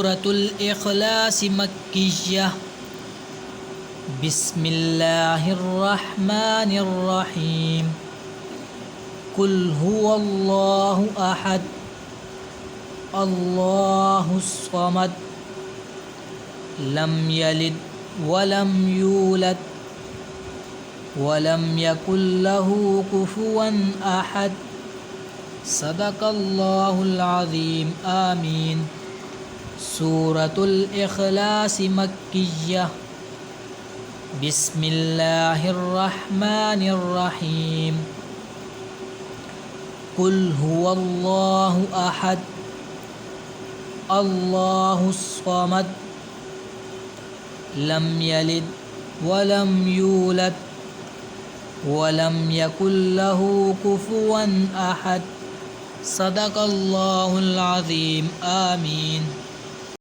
सूरतुल इखलास मक्किय्या। बिस्मिल्लाहिर्रहमानिर्रहीम। कुल हुवल्लाहु अहद अल्लाहुस्समद लम यलिद वलम यूलद वलम यकुल लहू कुफुवन अहद। सदक़ल्लाहुल अज़ीम। आमीन। सूरतुल इखलास मक्किय्या। बिस्मिल्लाहिर्रहमानिर्रहीम। कुल हुवल्लाहु अहद अल्लाहुस्समद लम यलिद वलम यूलद वलम यकुल लहू कुफुवन अहद। सदक़ल्लाहुल अज़ीम। आमीन।